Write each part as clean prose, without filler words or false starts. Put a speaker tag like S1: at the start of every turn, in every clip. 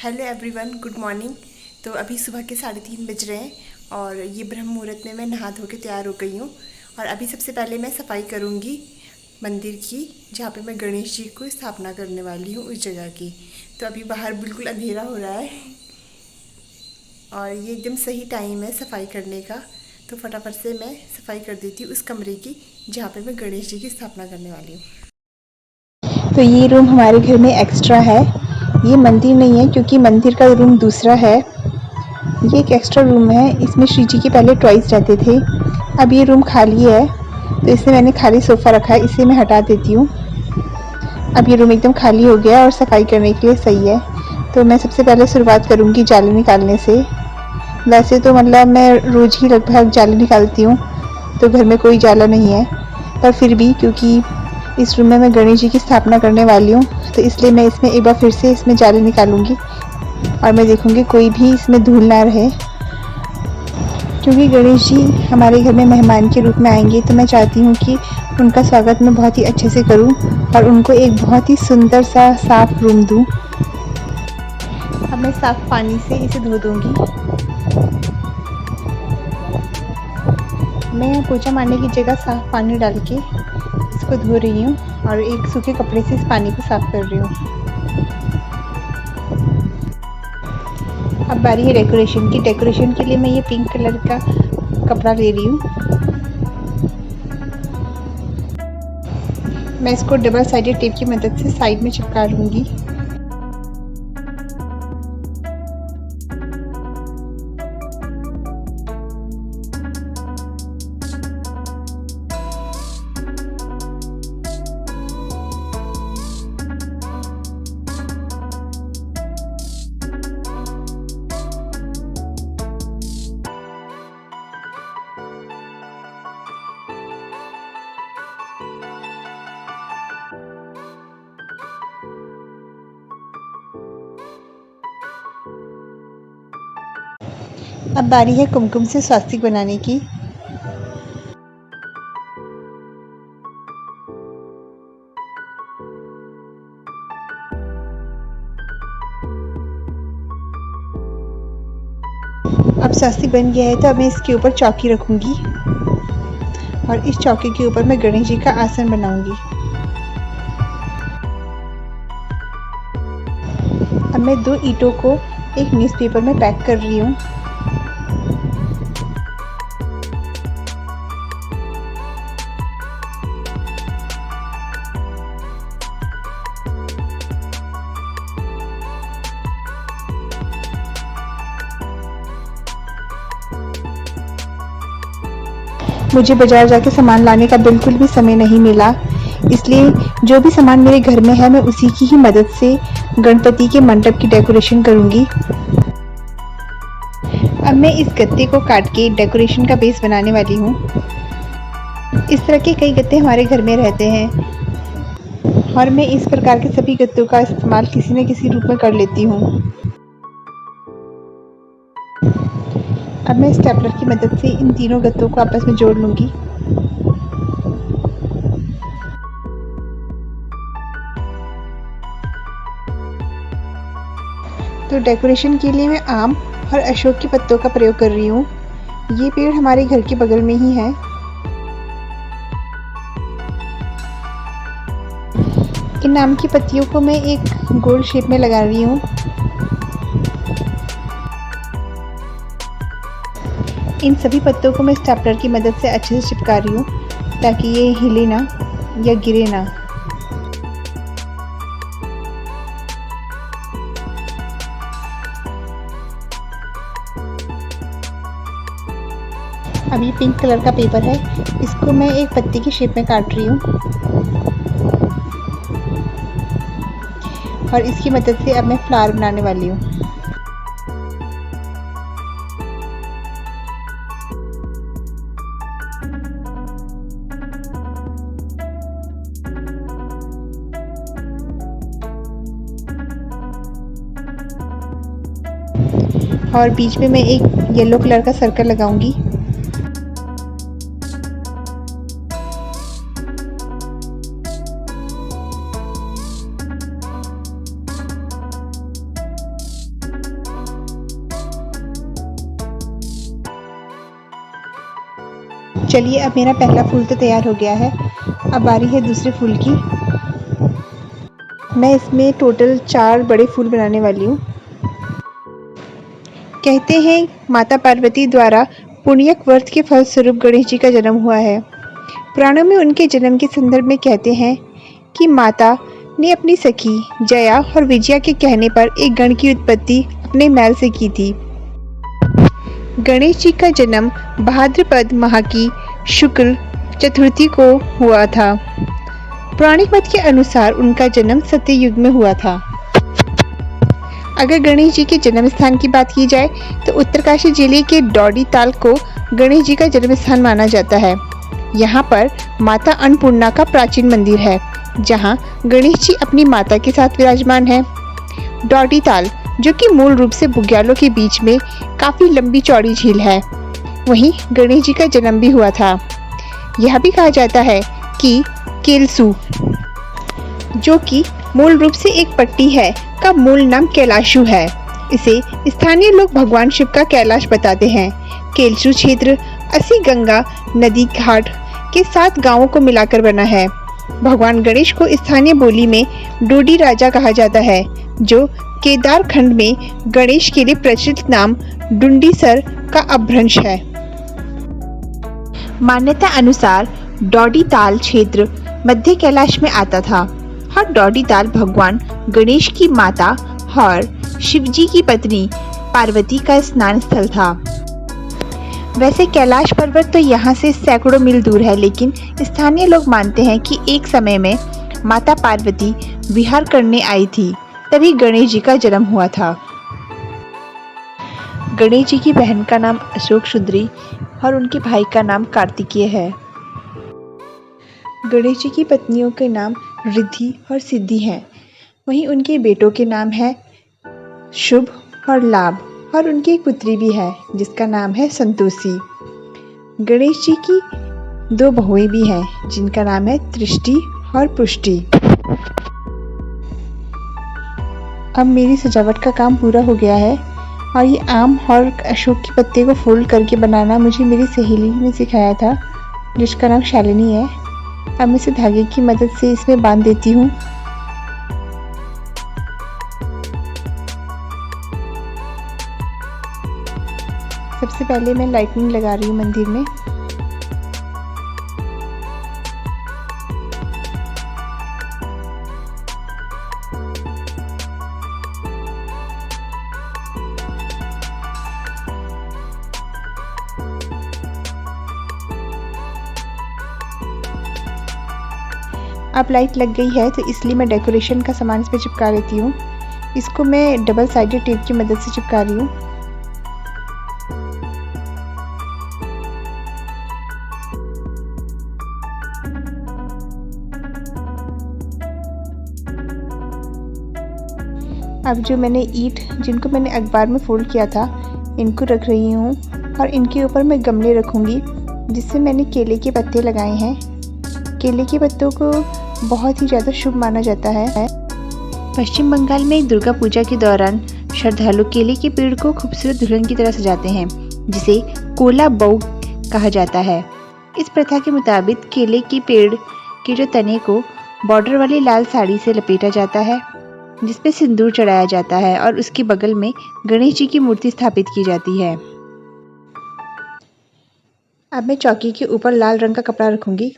S1: Hello everyone, good morning. तो अभी सुबह के 3:30 बज रहे हैं और ये ब्रह्म मुहूर्त में मैं नहा धो के तैयार हो गई हूँ। और अभी सबसे पहले मैं सफाई करूँगी मंदिर की, जहाँ पे मैं गणेश जी को स्थापना करने वाली हूँ उस जगह की। तो अभी बाहर बिल्कुल अंधेरा हो रहा है और ये एकदम सही टाइम है सफाई करने का। तो फटाफट से मैं सफाई कर देती हूँ उस कमरे की जहाँ पे मैं गणेश जी की स्थापना करने वाली हूँ।
S2: तो ये रूम हमारे घर में एक्स्ट्रा है। ये मंदिर नहीं है क्योंकि मंदिर का रूम दूसरा है। ये एक एक्स्ट्रा रूम है। इसमें श्री जी के पहले टॉयज रहते थे। अब ये रूम खाली है तो इसमें मैंने खाली सोफ़ा रखा है, इसे मैं हटा देती हूँ। अब ये रूम एकदम खाली हो गया और सफाई करने के लिए सही है। तो मैं सबसे पहले शुरुआत करूँगी जाली निकालने से। वैसे तो मतलब मैं रोज़ ही लगभग जाली निकालती हूँ, तो घर में कोई जाला नहीं है, पर फिर भी क्योंकि इस रूम में मैं गणेश जी की स्थापना करने वाली हूँ, तो इसलिए मैं इसमें एक बार फिर से इसमें जाली निकालूंगी और मैं देखूंगी कोई भी इसमें धूल ना रहे। क्योंकि गणेश जी हमारे घर में मेहमान के रूप में आएंगे, तो मैं चाहती हूँ कि उनका स्वागत मैं बहुत ही अच्छे से करूँ और उनको एक बहुत ही सुंदर सा साफ रूम दूँ। अब मैं साफ पानी से इसे धो दूंगी। मैं यहाँ पोछा मारने की जगह साफ पानी डाल के इसको धो रही हूँ और एक सूखे कपड़े से इस पानी को साफ कर रही हूँ। अब बारी है डेकोरेशन की। डेकोरेशन के लिए मैं ये पिंक कलर का कपड़ा ले रही हूँ। मैं इसको डबल साइडेड टेप की मदद से साइड में चिपका लूँगी। अब बारी है कुमकुम से स्वास्तिक बनाने की। अब स्वास्तिक बन गया है तो अब मैं इसके ऊपर चौकी रखूंगी और इस चौकी के ऊपर मैं गणेश जी का आसन बनाऊंगी। अब मैं 2 ईंटों को एक न्यूज़पेपर में पैक कर रही हूँ। मुझे बाजार जाके सामान लाने का बिल्कुल भी समय नहीं मिला, इसलिए जो भी सामान मेरे घर में है मैं उसी की ही मदद से गणपति के मंडप की डेकोरेशन करूंगी। अब मैं इस गत्ते को काट के डेकोरेशन का बेस बनाने वाली हूँ। इस तरह के कई गत्ते हमारे घर में रहते हैं और मैं इस प्रकार के सभी गत्तों का इस्तेमाल किसी न किसी रूप में कर लेती हूँ। अब मैं स्टेपलर की मदद से इन तीनों गत्तों को आपस में जोड़ लूँगी। तो डेकोरेशन के लिए मैं आम और अशोक के पत्तों का प्रयोग कर रही हूँ। ये पेड़ हमारे घर के बगल में ही है। इन आम की पत्तियों को मैं एक गोल शेप में लगा रही हूँ। इन सभी पत्तों को मैं स्टेपलर की मदद से अच्छे से चिपका रही हूँ ताकि ये हिले ना या गिरे ना। अब ये पिंक कलर का पेपर है, इसको मैं एक पत्ती की शेप में काट रही हूँ और इसकी मदद से अब मैं फ्लावर बनाने वाली हूँ। और बीच में मैं एक येलो कलर का सर्कल लगाऊंगी। चलिए अब मेरा पहला फूल तो तैयार हो गया है। अब बारी है दूसरे फूल की। मैं इसमें टोटल 4 बड़े फूल बनाने वाली हूँ। कहते हैं माता पार्वती द्वारा पुण्यक व्रत के फलस्वरूप गणेश जी का जन्म हुआ है। पुराणों में उनके जन्म के संदर्भ में कहते हैं कि माता ने अपनी सखी जया और विजया के कहने पर एक गण की उत्पत्ति अपने महल से की थी। गणेश जी का जन्म भाद्रपद माह की शुक्ल चतुर्थी को हुआ था। पौराणिक मत के अनुसार उनका जन्म सत्ययुग में हुआ था। अगर गणेश जी के जन्म स्थान की बात की जाए तो उत्तरकाशी जिले के डौडी ताल को गणेश जी का जन्म स्थान माना जाता है। यहाँ पर माता अन्नपूर्णा का प्राचीन मंदिर है, जहाँ गणेश जी अपनी माता के साथ विराजमान है। डौडी ताल, जो कि मूल रूप से बुग्यालों के बीच में काफी लंबी चौड़ी झील है, वहीं गणेश जी का जन्म भी हुआ था। यह भी कहा जाता है कि केलसू, जो कि मूल रूप से एक पट्टी है, का मूल नाम कैलाशु है। इसे स्थानीय लोग भगवान शिव का कैलाश बताते हैं। केलसू क्षेत्र 80 गंगा नदी घाट के 7 गांवों को मिलाकर बना है। भगवान गणेश को स्थानीय बोली में डोडी राजा कहा जाता है, जो केदार खंड में गणेश के लिए प्रचलित नाम डुंडीसर का अपभ्रंश है। मान्यता अनुसार डौडी ताल क्षेत्र मध्य कैलाश में आता था और डौडी ताल भगवान गणेश की माता और शिवजी की पत्नी पार्वती का स्नान स्थल था। वैसे कैलाश पर्वत तो यहाँ से सैकड़ों मील दूर है, लेकिन स्थानीय लोग मानते हैं कि एक समय में माता पार्वती विहार करने आई थी, तभी गणेश जी का जन्म हुआ था। गणेश जी की बहन का नाम अशोक सुंदरी और उनके भाई का नाम कार्तिकेय है। गणेश जी की पत्नियों के नाम रिद्धि और सिद्धि हैं। वहीं उनके बेटों के नाम है शुभ और लाभ, और उनकी एक पुत्री भी है जिसका नाम है संतोषी। गणेश जी की 2 बहुएं भी हैं जिनका नाम है तृष्टि और पुष्टि। अब मेरी सजावट का काम पूरा हो गया है और ये आम और अशोक के पत्ते को फोल्ड करके बनाना मुझे मेरी सहेली ने सिखाया था, जिसका नाम शालिनी है। अब मैं इसे धागे की मदद से इसमें बांध देती हूँ। सबसे पहले मैं लाइटनिंग लगा रही हूँ मंदिर में। अब लाइट लग गई है तो इसलिए मैं डेकोरेशन का सामान इस पर चिपका लेती हूँ। इसको मैं डबल साइडेड टेप की मदद से चिपका रही हूँ। अब जो मैंने ईंट जिनको मैंने अखबार में फोल्ड किया था, इनको रख रही हूँ और इनके ऊपर मैं गमले रखूँगी जिससे मैंने केले के पत्ते लगाए हैं। केले के पत्तों को बहुत ही ज़्यादा शुभ माना जाता है। पश्चिम बंगाल में दुर्गा पूजा के दौरान श्रद्धालु केले के पेड़ को खूबसूरत दुल्हन की तरह सजाते हैं, जिसे कोला बऊ कहा जाता है। इस प्रथा के मुताबिक केले के पेड़ के जो तने को बॉर्डर वाली लाल साड़ी से लपेटा जाता है, जिसपे सिंदूर चढ़ाया जाता है और उसके बगल में गणेश जी की मूर्ति स्थापित की जाती है। अब मैं चौकी के ऊपर लाल रंग का कपड़ा रखूंगी।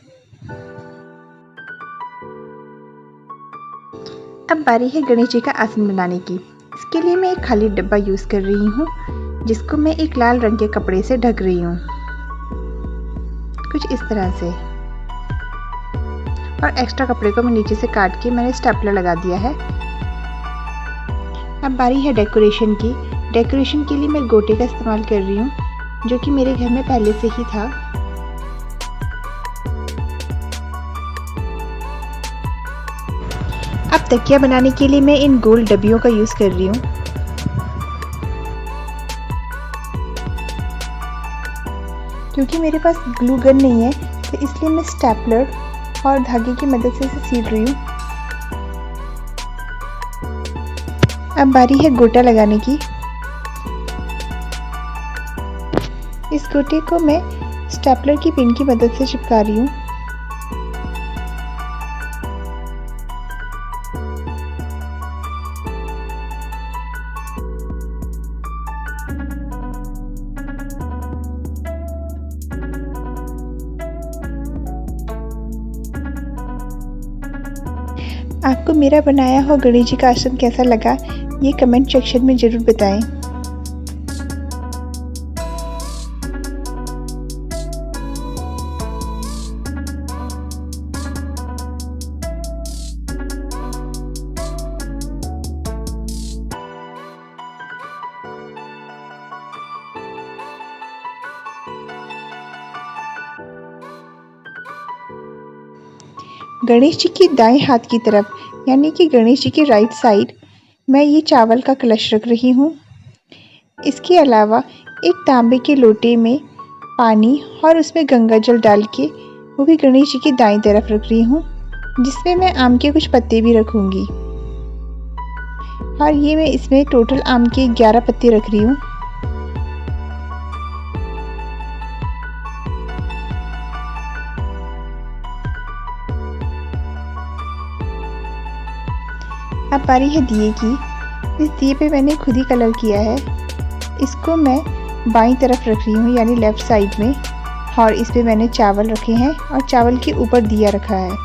S2: अब बारी है गणेश जी का आसन बनाने की। इसके लिए मैं एक खाली डब्बा यूज़ कर रही हूँ, जिसको मैं एक लाल रंग के कपड़े से ढक रही हूँ, कुछ इस तरह से। और एक्स्ट्रा कपड़े को मैं नीचे से काट के मैंने स्टेपलर लगा दिया है। अब बारी है डेकोरेशन की। डेकोरेशन के लिए मैं गोटे का इस्तेमाल कर रही हूँ, जो कि मेरे घर में पहले से ही था। अब तकिया बनाने के लिए मैं इन गोल डब्बियों का यूज़ कर रही हूँ। क्योंकि मेरे पास ग्लू गन नहीं है तो इसलिए मैं स्टेपलर और धागे की मदद से इसे सील रही हूँ। अब बारी है गोटा लगाने की। इस गोटे को मैं स्टेपलर की पिन की मदद से चिपका रही हूँ। आपको मेरा बनाया हुआ गणेश जी का आसन कैसा लगा, ये कमेंट सेक्शन में ज़रूर बताएं। गणेश जी की दाएं हाथ की तरफ यानी कि गणेश जी की राइट साइड मैं ये चावल का कलश रख रही हूँ। इसके अलावा एक तांबे के लोटे में पानी और उसमें गंगा जल डाल के वो भी गणेश जी की दाईं तरफ रख रही हूँ, जिसमें मैं आम के कुछ पत्ते भी रखूँगी। और ये मैं इसमें टोटल आम के 11 पत्ते रख रही हूँ। अब बारी है दिए की। इस दिए पे मैंने खुद ही कलर किया है। इसको मैं बाईं तरफ रख रही हूँ यानी लेफ़्ट साइड में, और इस पे मैंने चावल रखे हैं और चावल के ऊपर दिया रखा है।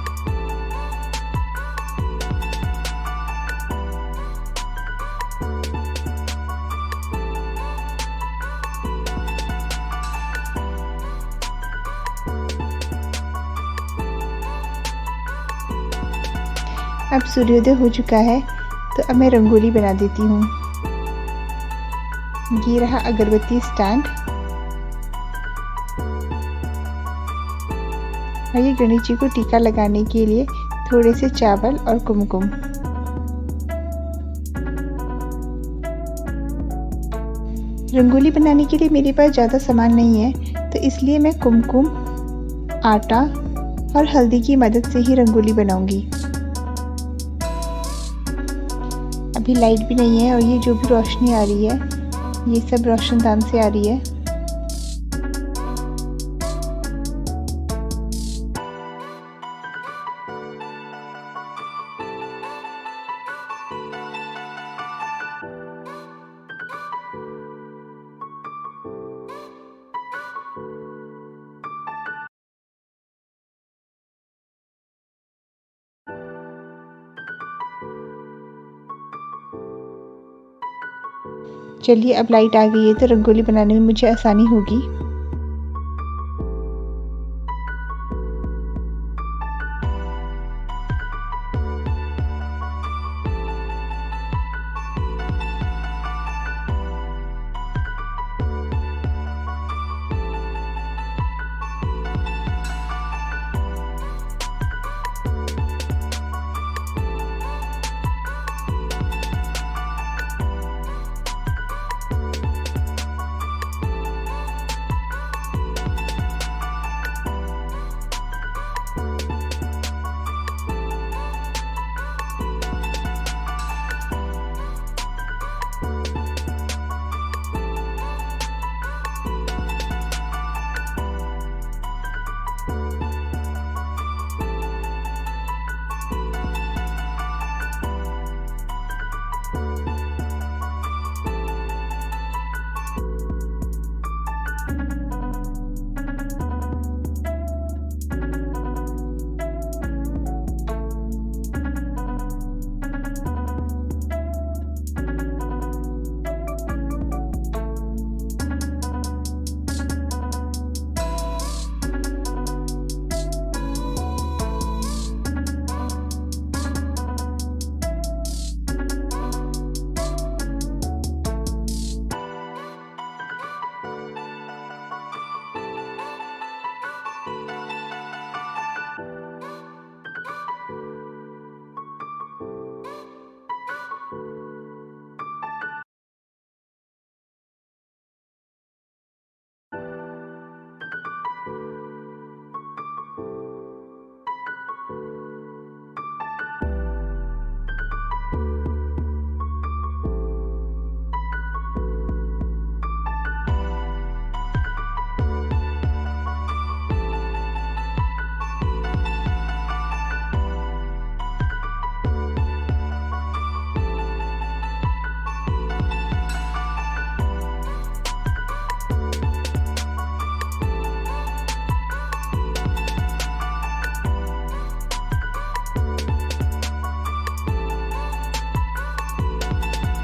S2: अब सूर्योदय हो चुका है तो अब मैं रंगोली बना देती हूँ। ये रहा अगरबत्ती स्टैंड और ये गणेश जी को टीका लगाने के लिए थोड़े से चावल और कुमकुम। रंगोली बनाने के लिए मेरे पास ज़्यादा सामान नहीं है, तो इसलिए मैं कुमकुम, आटा और हल्दी की मदद से ही रंगोली बनाऊंगी। अभी लाइट भी नहीं है और ये जो भी रोशनी आ रही है ये सब रोशनदान से आ रही है। चलिए अब लाइट आ गई है तो रंगोली बनाने में मुझे आसानी होगी।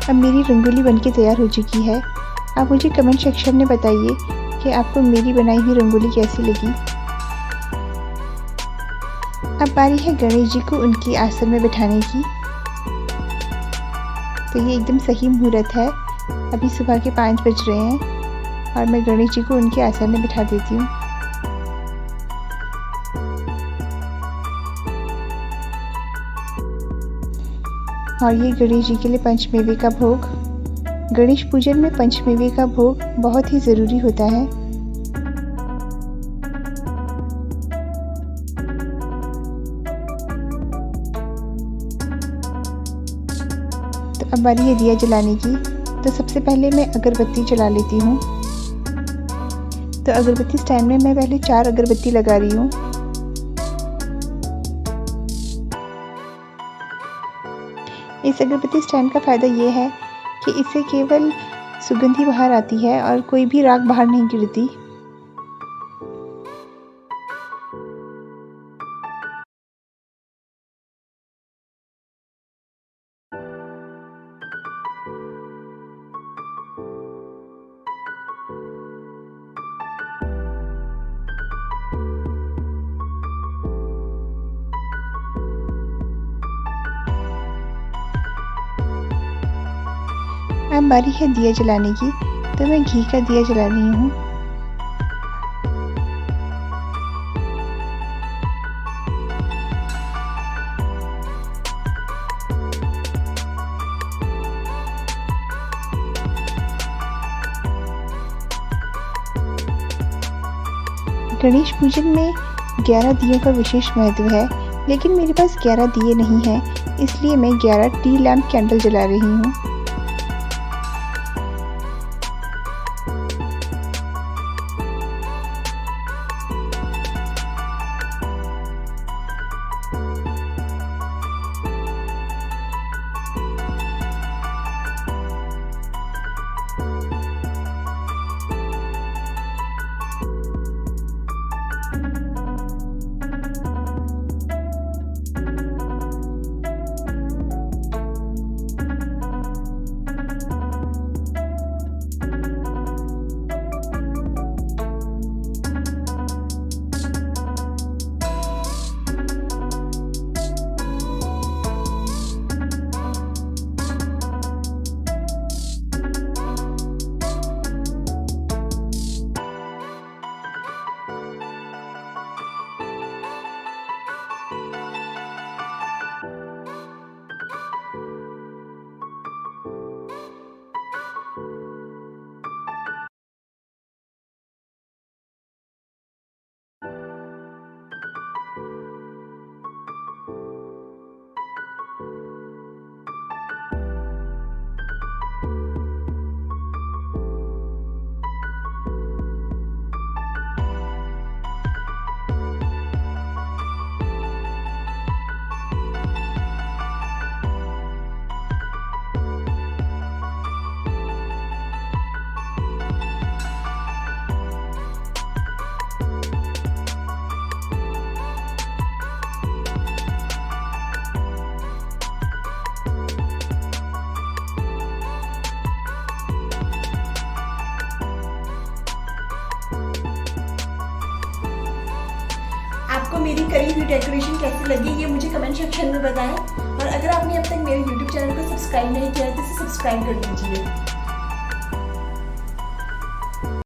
S2: अब मेरी रंगोली बनके तैयार हो चुकी है। आप मुझे कमेंट सेक्शन में बताइए कि आपको मेरी बनाई हुई रंगोली कैसी लगी। अब बारी है गणेश जी को उनकी आसन में बिठाने की। तो ये एकदम सही मुहूर्त है। अभी सुबह के 5 बज रहे हैं और मैं गणेश जी को उनके आसन में बिठा देती हूँ। और ये गणेश जी के लिए पंचमेवे का भोग। गणेश पूजन में पंचमेवे का भोग बहुत ही ज़रूरी होता है। तो अब बारी है दिया जलाने की। तो सबसे पहले मैं अगरबत्ती जला लेती हूँ। तो अगरबत्ती स्टैंड में मैं पहले 4 अगरबत्ती लगा रही हूँ। इस अगरबत्ती स्टैंड का फ़ायदा ये है कि इससे केवल सुगंध ही बाहर आती है और कोई भी राख बाहर नहीं गिरती। अब बारी है दिया जलाने की। तो मैं घी का दिया जला रही हूँ। गणेश पूजन में 11 दियों का विशेष महत्व है, लेकिन मेरे पास 11 दिए नहीं हैं, इसलिए मैं 11 टी लैम्प कैंडल जला रही हूँ।
S1: आपको मेरी करी हुई डेकोरेशन कैसी लगी ये मुझे कमेंट सेक्शन में बताएं। और अगर आपने अब तक मेरे YouTube चैनल को सब्सक्राइब नहीं किया है तो इसे सब्सक्राइब कर दीजिए।